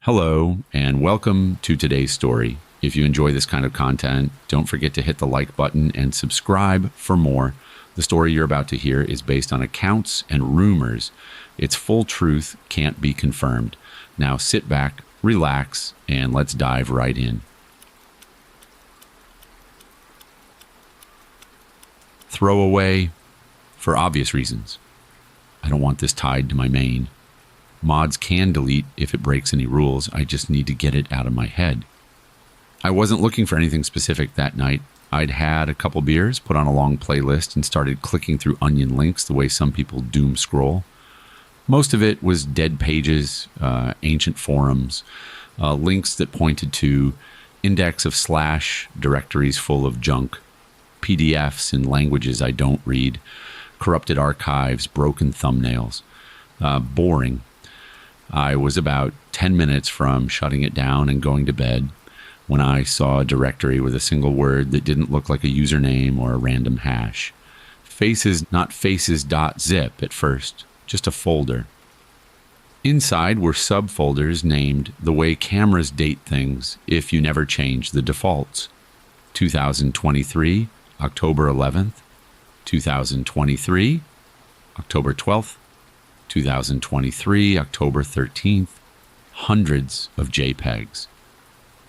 Hello, and welcome to today's story. If you enjoy this kind of content, don't forget to hit the like button and subscribe for more. The story you're about to hear is based on accounts and rumors. Its full truth can't be confirmed. Now sit back, relax, and let's dive right in. Throwaway, for obvious reasons. I don't want this tied to my main. Mods can delete if it breaks any rules. I just need to get it out of my head. I wasn't looking for anything specific that night. I'd had a couple beers, put on a long playlist, and started clicking through onion links the way some people doom scroll. Most of it was dead pages, ancient forums, links that pointed to index of slash directories full of junk, PDFs in languages I don't read, corrupted archives, broken thumbnails. Boring. I was about 10 minutes from shutting it down and going to bed when I saw a directory with a single word that didn't look like a username or a random hash. Faces, not faces.zip at first, just a folder. Inside were subfolders named the way cameras date things if you never change the defaults. 2023, October 11th, 2023, October 12th, 2023, October 13th, hundreds of JPEGs.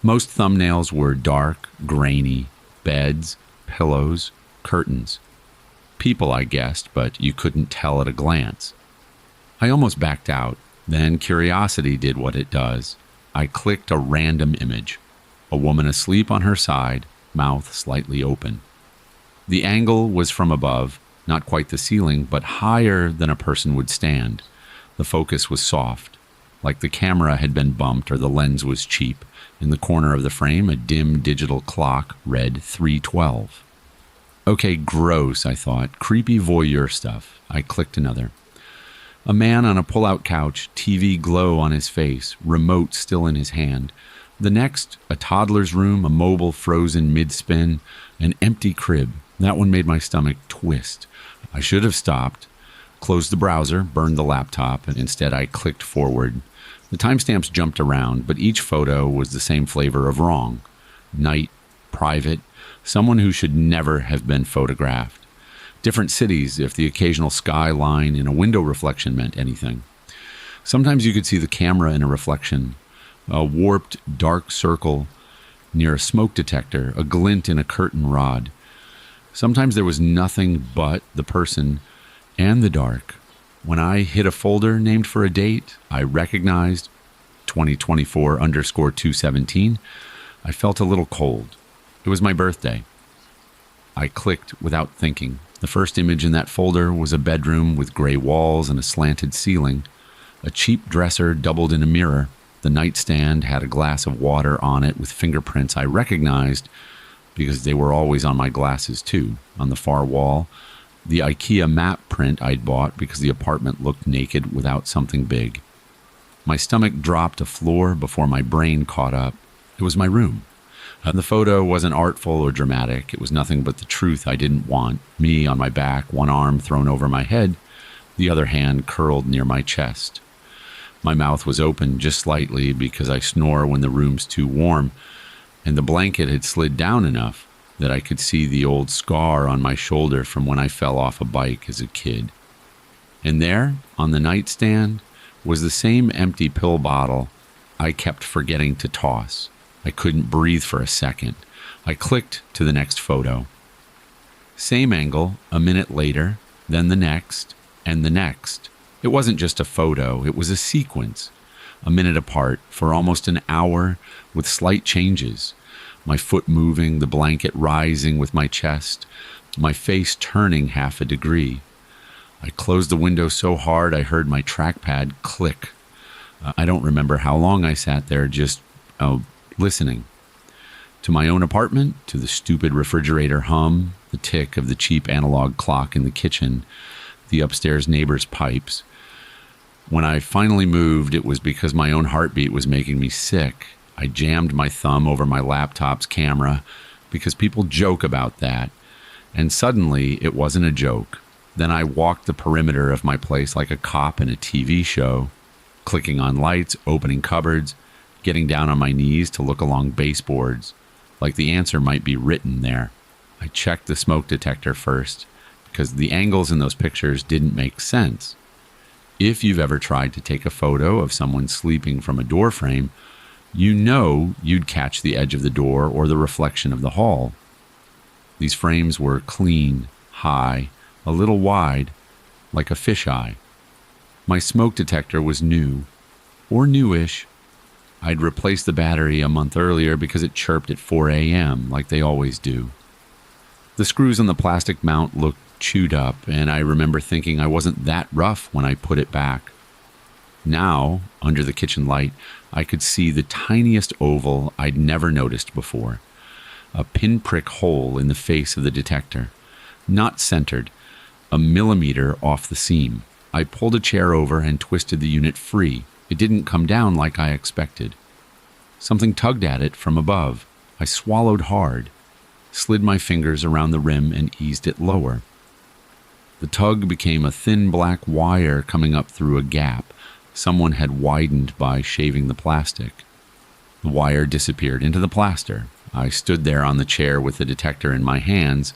Most thumbnails were dark, grainy, beds, pillows, curtains. People, I guessed, but you couldn't tell at a glance. I almost backed out. Then curiosity did what it does. I clicked a random image. A woman asleep on her side, mouth slightly open. The angle was from above, not quite the ceiling, but higher than a person would stand. The focus was soft, like the camera had been bumped or the lens was cheap. In the corner of the frame, a dim digital clock read 3:12. Okay, gross, I thought. Creepy voyeur stuff. I clicked another. A man on a pull-out couch, TV glow on his face, remote still in his hand. The next, a toddler's room, a mobile frozen mid-spin, an empty crib. That one made my stomach twist. I should have stopped, closed the browser, burned the laptop, and instead I clicked forward. The timestamps jumped around, but each photo was the same flavor of wrong. Night, private, someone who should never have been photographed. Different cities if the occasional skyline in a window reflection meant anything. Sometimes you could see the camera in a reflection, a warped dark circle near a smoke detector, a glint in a curtain rod. Sometimes there was nothing but the person and the dark. When I hit a folder named for a date, I recognized 2024_217. I felt a little cold. It was my birthday. I clicked without thinking. The first image in that folder was a bedroom with gray walls and a slanted ceiling. A cheap dresser doubled in a mirror. The nightstand had a glass of water on it with fingerprints I recognized because they were always on my glasses too. On the far wall, the IKEA map print I'd bought because the apartment looked naked without something big. My stomach dropped to floor before my brain caught up. It was my room. The photo wasn't artful or dramatic. It was nothing but the truth I didn't want. Me on my back, one arm thrown over my head, the other hand curled near my chest. My mouth was open just slightly because I snore when the room's too warm, and the blanket had slid down enough that I could see the old scar on my shoulder from when I fell off a bike as a kid. And there, on the nightstand, was the same empty pill bottle I kept forgetting to toss. I couldn't breathe for a second. I clicked to the next photo. Same angle, a minute later, then the next, and the next. It wasn't just a photo, it was a sequence. A minute apart, for almost an hour, with slight changes. My foot moving, the blanket rising with my chest, my face turning half a degree. I closed the window so hard I heard my trackpad click. I don't remember how long I sat there, just listening. To my own apartment, to the stupid refrigerator hum, the tick of the cheap analog clock in the kitchen, the upstairs neighbor's pipes. When I finally moved, it was because my own heartbeat was making me sick. I jammed my thumb over my laptop's camera because people joke about that. And suddenly, it wasn't a joke. Then I walked the perimeter of my place like a cop in a TV show, clicking on lights, opening cupboards, getting down on my knees to look along baseboards, like the answer might be written there. I checked the smoke detector first, because the angles in those pictures didn't make sense. If you've ever tried to take a photo of someone sleeping from a door frame, you know you'd catch the edge of the door or the reflection of the hall. These frames were clean, high, a little wide, like a fisheye. My smoke detector was new, or newish. I'd replaced the battery a month earlier because it chirped at 4 a.m. like they always do. The screws on the plastic mount looked chewed up, and I remember thinking I wasn't that rough when I put it back. Now, under the kitchen light, I could see the tiniest oval I'd never noticed before. A pinprick hole in the face of the detector, not centered, a millimeter off the seam. I pulled a chair over and twisted the unit free. It didn't come down like I expected. Something tugged at it from above. I swallowed hard, slid my fingers around the rim and eased it lower. The tug became a thin black wire coming up through a gap someone had widened by shaving the plastic. The wire disappeared into the plaster. I stood there on the chair with the detector in my hands,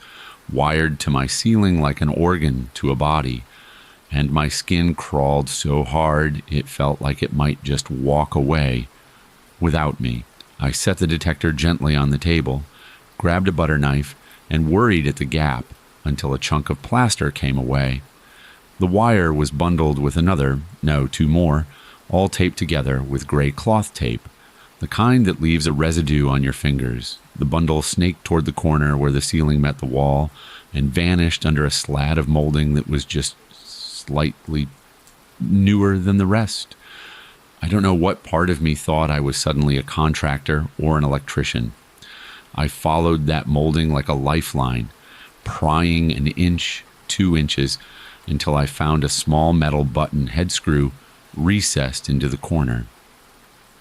wired to my ceiling like an organ to a body, and my skin crawled so hard it felt like it might just walk away without me. I set the detector gently on the table, grabbed a butter knife, and worried at the gap until a chunk of plaster came away. The wire was bundled with two more, all taped together with gray cloth tape, the kind that leaves a residue on your fingers. The bundle snaked toward the corner where the ceiling met the wall and vanished under a slat of molding that was just slightly newer than the rest. I don't know what part of me thought I was suddenly a contractor or an electrician. I followed that molding like a lifeline, prying an inch, 2 inches, until I found a small metal button head screw recessed into the corner.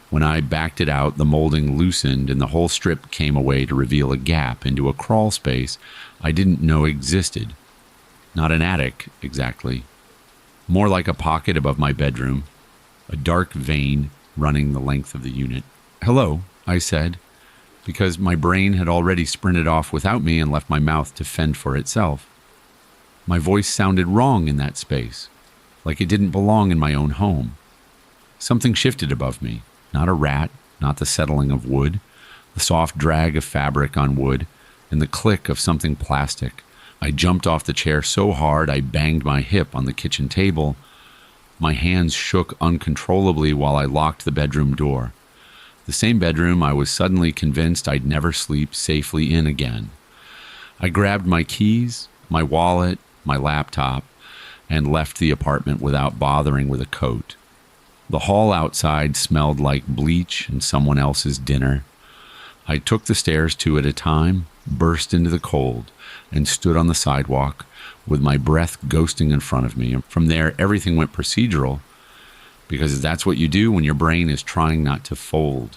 When I backed it out, the molding loosened and the whole strip came away to reveal a gap into a crawl space I didn't know existed. Not an attic, exactly. More like a pocket above my bedroom, a dark vein running the length of the unit. "Hello," I said, because my brain had already sprinted off without me and left my mouth to fend for itself. My voice sounded wrong in that space, like it didn't belong in my own home. Something shifted above me, not a rat, not the settling of wood, the soft drag of fabric on wood, and the click of something plastic. I jumped off the chair so hard I banged my hip on the kitchen table. My hands shook uncontrollably while I locked the bedroom door. The same bedroom I was suddenly convinced I'd never sleep safely in again. I grabbed my keys, my wallet, my laptop, and left the apartment without bothering with a coat. The hall outside smelled like bleach and someone else's dinner. I took the stairs 2 at a time, burst into the cold, and stood on the sidewalk with my breath ghosting in front of me. And from there, everything went procedural, because that's what you do when your brain is trying not to fold.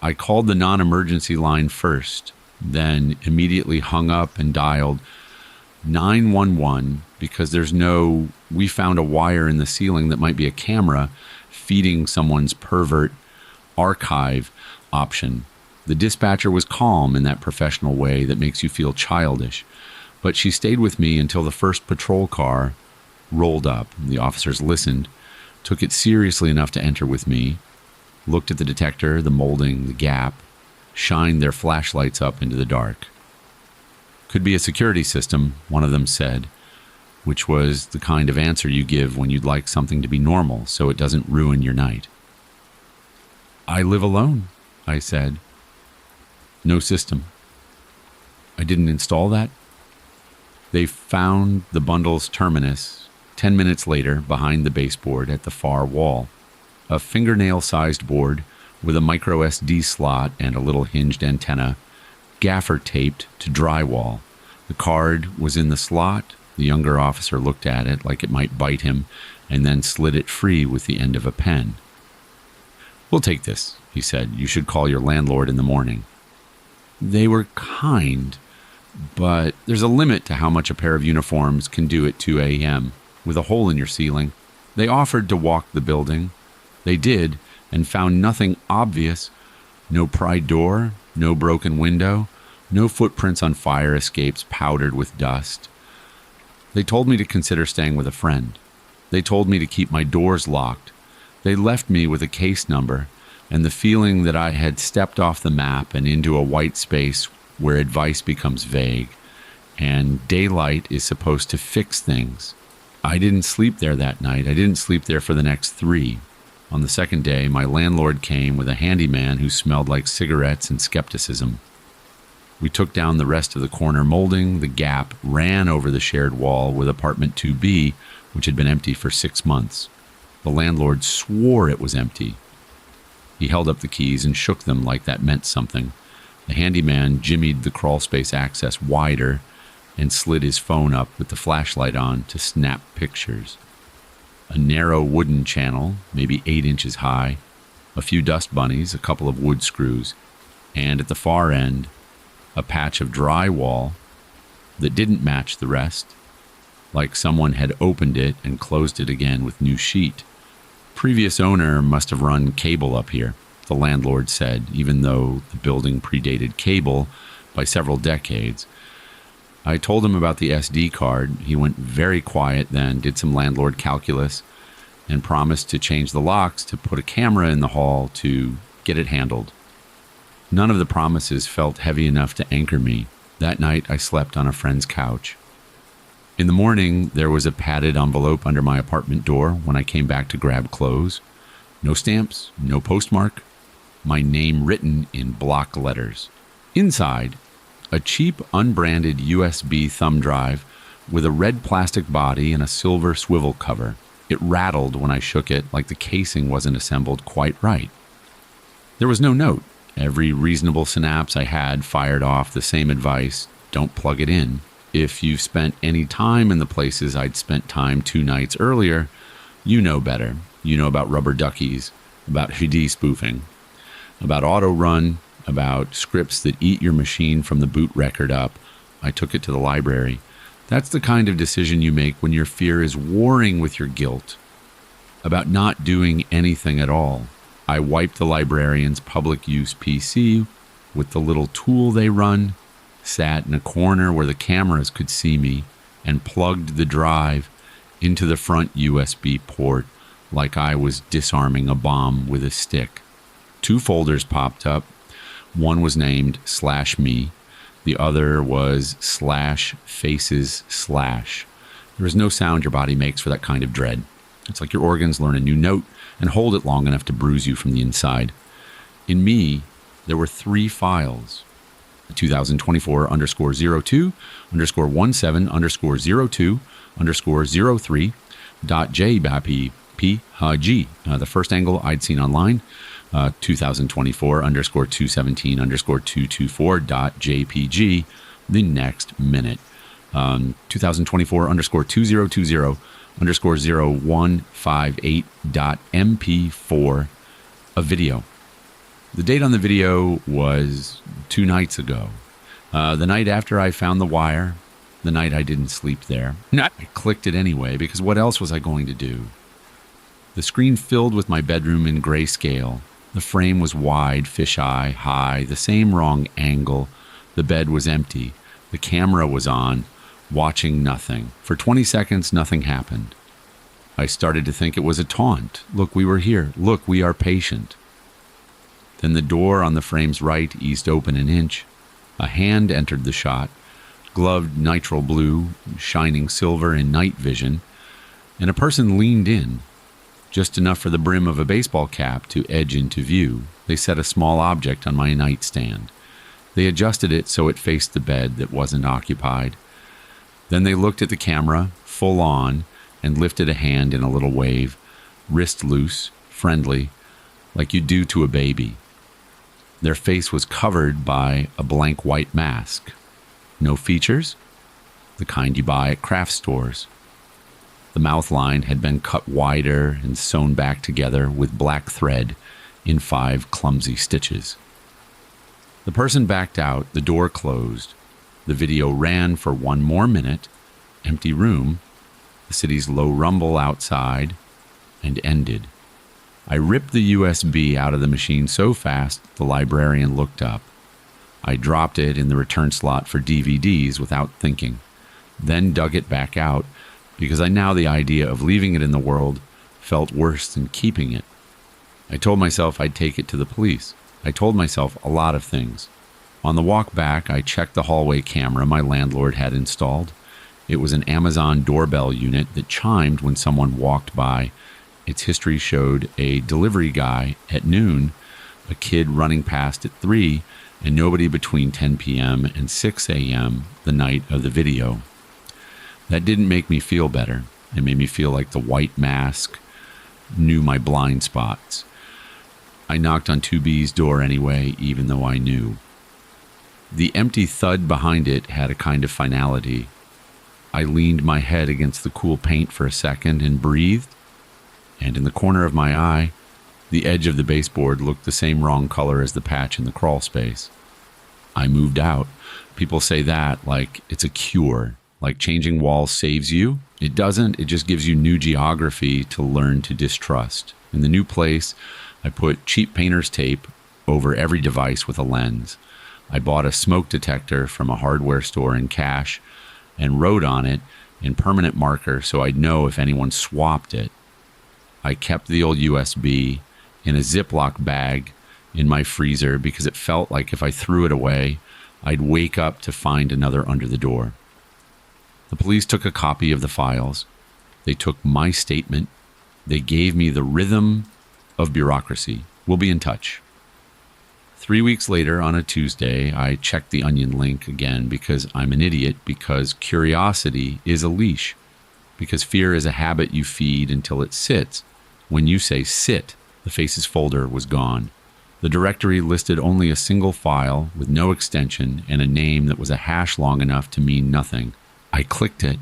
I called the non-emergency line first, then immediately hung up and dialed 911 because we found a wire in the ceiling that might be a camera feeding someone's pervert archive option. The dispatcher was calm in that professional way that makes you feel childish, but she stayed with me until the first patrol car rolled up. The officers listened, took it seriously enough to enter with me, looked at the detector, the molding, the gap, shined their flashlights up into the dark. "Could be a security system," one of them said, which was the kind of answer you give when you'd like something to be normal so it doesn't ruin your night. "I live alone," I said. "No system." "I didn't install that." They found the bundle's terminus 10 minutes later behind the baseboard at the far wall. A fingernail-sized board with a micro SD slot and a little hinged antenna, gaffer taped to drywall. The card was in the slot. The younger officer looked at it like it might bite him and then slid it free with the end of a pen. "We'll take this," he said. "You should call your landlord in the morning." They were kind, but there's a limit to how much a pair of uniforms can do at 2 a.m. with a hole in your ceiling. They offered to walk the building. They did, and found nothing obvious. No pry door, no broken window, no footprints on fire escapes powdered with dust. They told me to consider staying with a friend. They told me to keep my doors locked. They left me with a case number and the feeling that I had stepped off the map and into a white space where advice becomes vague, and daylight is supposed to fix things. I didn't sleep there that night. I didn't sleep there for the next 3. On the second day, my landlord came with a handyman who smelled like cigarettes and skepticism. We took down the rest of the corner molding. The gap ran over the shared wall with apartment 2B, which had been empty for 6 months. The landlord swore it was empty. He held up the keys and shook them like that meant something. The handyman jimmied the crawlspace access wider and slid his phone up with the flashlight on to snap pictures. A narrow wooden channel, maybe 8 inches high, a few dust bunnies, a couple of wood screws, and at the far end, a patch of drywall that didn't match the rest, like someone had opened it and closed it again with new sheet. Previous owner must have run cable up here, the landlord said, even though the building predated cable by several decades. I told him about the SD card. He went very quiet then, did some landlord calculus, and promised to change the locks, to put a camera in the hall, to get it handled. None of the promises felt heavy enough to anchor me. That night, I slept on a friend's couch. In the morning, there was a padded envelope under my apartment door when I came back to grab clothes. No stamps, no postmark. My name written in block letters. Inside, a cheap, unbranded USB thumb drive with a red plastic body and a silver swivel cover. It rattled when I shook it, like the casing wasn't assembled quite right. There was no note. Every reasonable synapse I had fired off the same advice: don't plug it in. If you've spent any time in the places I'd spent time 2 nights earlier, you know better. You know about rubber duckies, about HD spoofing, about auto run, about scripts that eat your machine from the boot record up. I took it to the library. That's the kind of decision you make when your fear is warring with your guilt about not doing anything at all. I wiped the librarian's public use PC with the little tool they run, sat in a corner where the cameras could see me, and plugged the drive into the front USB port like I was disarming a bomb with a stick. 2 folders popped up. One was named /me. The other was /faces/. There is no sound your body makes for that kind of dread. It's like your organs learn a new note and hold it long enough to bruise you from the inside. In me, there were 3 files. 2024_02_02_03.jbapg. The first angle I'd seen online. 2024_217_224.jpg. The next minute. 2024_2020_0158.mp4. A video. The date on the video was 2 nights ago. The night after I found the wire, the night I didn't sleep there. I clicked it anyway, because what else was I going to do? The screen filled with my bedroom in grayscale. The frame was wide, fisheye, high, the same wrong angle. The bed was empty. The camera was on, watching nothing. For 20 seconds, nothing happened. I started to think it was a taunt. Look, we were here. Look, we are patient. Then the door on the frame's right eased open an inch. A hand entered the shot, gloved nitrile blue, shining silver in night vision, and a person leaned in, just enough for the brim of a baseball cap to edge into view. They set a small object on my nightstand. They adjusted it so it faced the bed that wasn't occupied. Then they looked at the camera, full on, and lifted a hand in a little wave, wrist loose, friendly, like you do to a baby. Their face was covered by a blank white mask. No features, the kind you buy at craft stores. The mouth line had been cut wider and sewn back together with black thread in 5 clumsy stitches. The person backed out, the door closed. The video ran for 1 more minute, empty room, the city's low rumble outside, and ended. I ripped the USB out of the machine so fast the librarian looked up. I dropped it in the return slot for DVDs without thinking, then dug it back out because I now the idea of leaving it in the world felt worse than keeping it. I told myself I'd take it to the police. I told myself a lot of things. On the walk back, I checked the hallway camera my landlord had installed. It was an Amazon doorbell unit that chimed when someone walked by. Its history showed a delivery guy at noon, a kid running past at 3, and nobody between 10 p.m. and 6 a.m. the night of the video. That didn't make me feel better. It made me feel like the white mask knew my blind spots. I knocked on 2B's door anyway, even though I knew. The empty thud behind it had a kind of finality. I leaned my head against the cool paint for a second and breathed, and in the corner of my eye, the edge of the baseboard looked the same wrong color as the patch in the crawl space. I moved out. People say that like it's a cure, like changing walls saves you. It doesn't. It just gives you new geography to learn to distrust. In the new place, I put cheap painter's tape over every device with a lens. I bought a smoke detector from a hardware store in cash and wrote on it in permanent marker so I'd know if anyone swapped it. I kept the old USB in a Ziploc bag in my freezer because it felt like if I threw it away, I'd wake up to find another under the door. The police took a copy of the files. They took my statement. They gave me the rhythm of bureaucracy. We'll be in touch. 3 weeks later, on a Tuesday, I checked the Onion link again because I'm an idiot, because curiosity is a leash, because fear is a habit you feed until it sits. When you say sit, the Faces folder was gone. The directory listed only a single file with no extension and a name that was a hash long enough to mean nothing. I clicked it.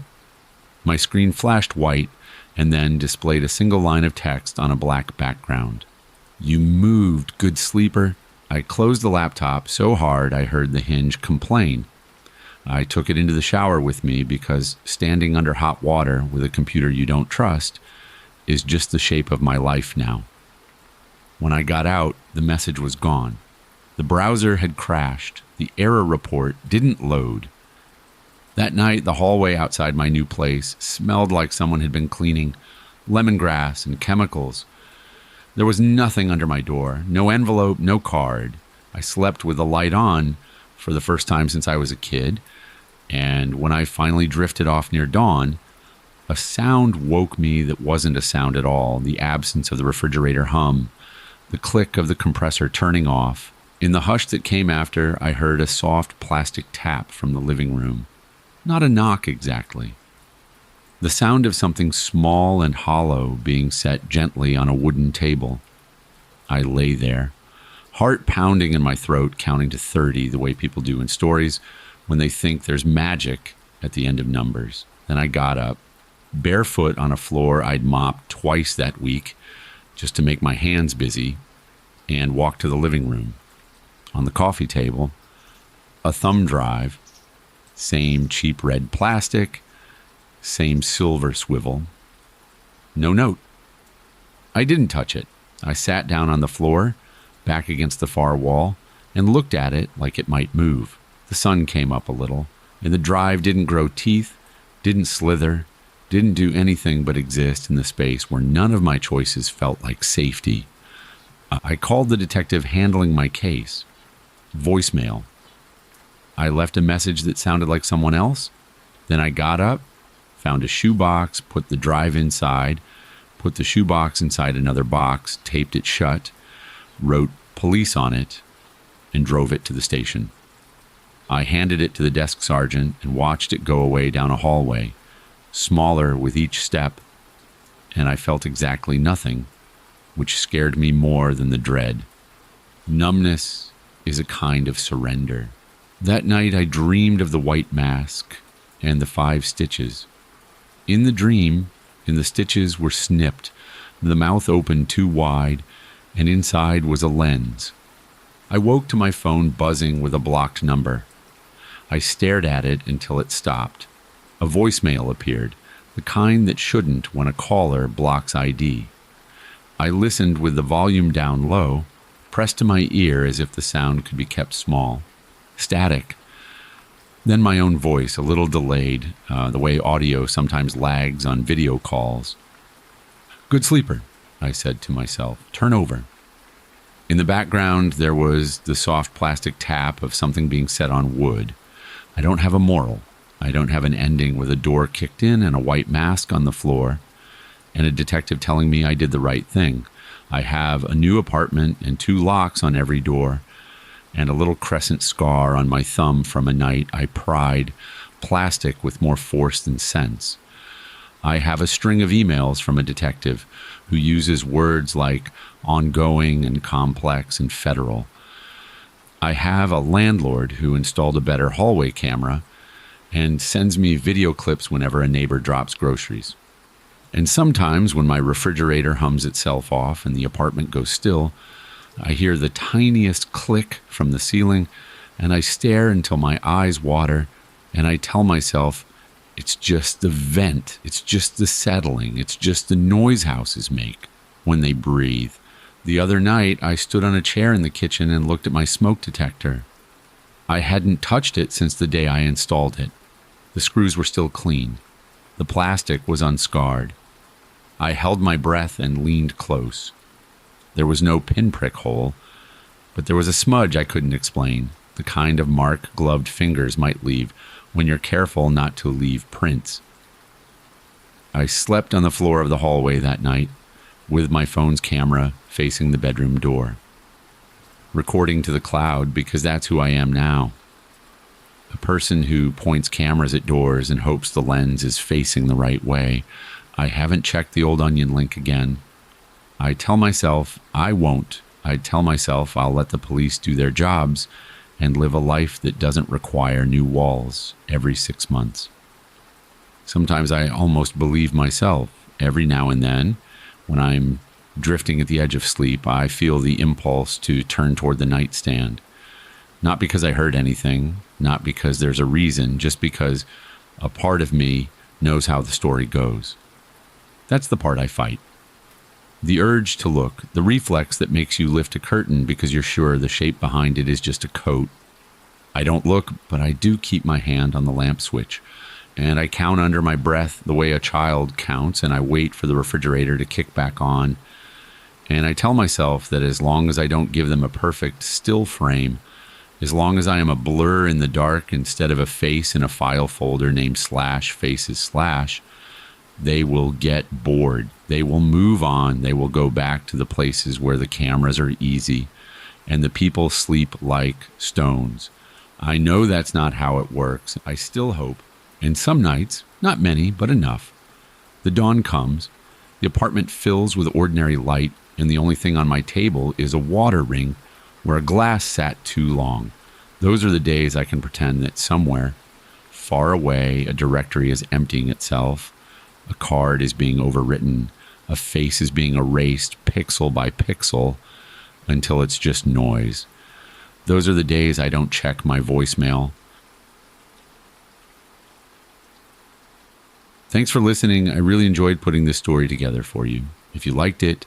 My screen flashed white and then displayed a single line of text on a black background. You moved, good sleeper. I closed the laptop so hard I heard the hinge complain. I took it into the shower with me because standing under hot water with a computer you don't trust is just the shape of my life now. When I got out, the message was gone. The browser had crashed. The error report didn't load. That night, the hallway outside my new place smelled like someone had been cleaning lemongrass and chemicals. There was nothing under my door, no envelope, no card. I slept with the light on for the first time since I was a kid, and when I finally drifted off near dawn, a sound woke me that wasn't a sound at all, the absence of the refrigerator hum, the click of the compressor turning off. In the hush that came after, I heard a soft plastic tap from the living room. Not a knock exactly. The sound of something small and hollow being set gently on a wooden table. I lay there, heart pounding in my throat, counting to 30 the way people do in stories when they think there's magic at the end of numbers. Then I got up, barefoot on a floor I'd mopped twice that week just to make my hands busy, and walked to the living room. On the coffee table, a thumb drive, same cheap red plastic, same silver swivel. No note. I didn't touch it. I sat down on the floor, back against the far wall, and looked at it like it might move. The sun came up a little, and the drive didn't grow teeth, didn't slither, didn't do anything but exist in the space where none of my choices felt like safety. I called the detective handling my case. Voicemail. I left a message that sounded like someone else. Then I got up, found a shoebox, put the drive inside, put the shoebox inside another box, taped it shut, wrote police on it, and drove it to the station. I handed it to the desk sergeant and watched it go away down a hallway, smaller with each step, and I felt exactly nothing, which scared me more than the dread. Numbness is a kind of surrender. That night I dreamed of the white mask and the 5 stitches. In the dream, the stitches were snipped, the mouth opened too wide, and inside was a lens. I woke to my phone buzzing with a blocked number. I stared at it until it stopped. A voicemail appeared, the kind that shouldn't when a caller blocks ID. I listened with the volume down low, pressed to my ear as if the sound could be kept small. Static. Then my own voice, a little delayed, the way audio sometimes lags on video calls. "Good sleeper," I said to myself. "Turn over." In the background, there was the soft plastic tap of something being set on wood. I don't have a moral. I don't have an ending with a door kicked in and a white mask on the floor, and a detective telling me I did the right thing. I have a new apartment and 2 locks on every door, and a little crescent scar on my thumb from a night I pried plastic with more force than sense. I have a string of emails from a detective who uses words like ongoing and complex and federal. I have a landlord who installed a better hallway camera and sends me video clips whenever a neighbor drops groceries. And sometimes when my refrigerator hums itself off and the apartment goes still, I hear the tiniest click from the ceiling, and I stare until my eyes water, and I tell myself, it's just the vent, it's just the settling, it's just the noise houses make when they breathe. The other night, I stood on a chair in the kitchen and looked at my smoke detector. I hadn't touched it since the day I installed it. The screws were still clean. The plastic was unscarred. I held my breath and leaned close. There was no pinprick hole, but there was a smudge I couldn't explain, the kind of mark gloved fingers might leave when you're careful not to leave prints. I slept on the floor of the hallway that night, with my phone's camera facing the bedroom door, recording to the cloud because that's who I am now. A person who points cameras at doors and hopes the lens is facing the right way. I haven't checked the old Onion link again. I tell myself I won't. I tell myself I'll let the police do their jobs and live a life that doesn't require new walls every 6 months. Sometimes I almost believe myself. Every now and then, when I'm drifting at the edge of sleep, I feel the impulse to turn toward the nightstand. Not because I heard anything, not because there's a reason, just because a part of me knows how the story goes. That's the part I fight. The urge to look, the reflex that makes you lift a curtain because you're sure the shape behind it is just a coat. I don't look, but I do keep my hand on the lamp switch, and I count under my breath the way a child counts, and I wait for the refrigerator to kick back on. And I tell myself that as long as I don't give them a perfect still frame, as long as I am a blur in the dark instead of a face in a file folder named /faces/, they will get bored. They will move on. They will go back to the places where the cameras are easy and the people sleep like stones. I know that's not how it works. I still hope. And some nights, not many, but enough, the dawn comes, the apartment fills with ordinary light, and the only thing on my table is a water ring where a glass sat too long. Those are the days I can pretend that somewhere, far away, a directory is emptying itself, a card is being overwritten, a face is being erased pixel by pixel until it's just noise. Those are the days I don't check my voicemail. Thanks for listening. I really enjoyed putting this story together for you. If you liked it,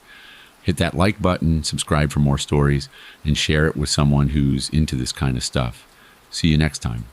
hit that like button, subscribe for more stories, and share it with someone who's into this kind of stuff. See you next time.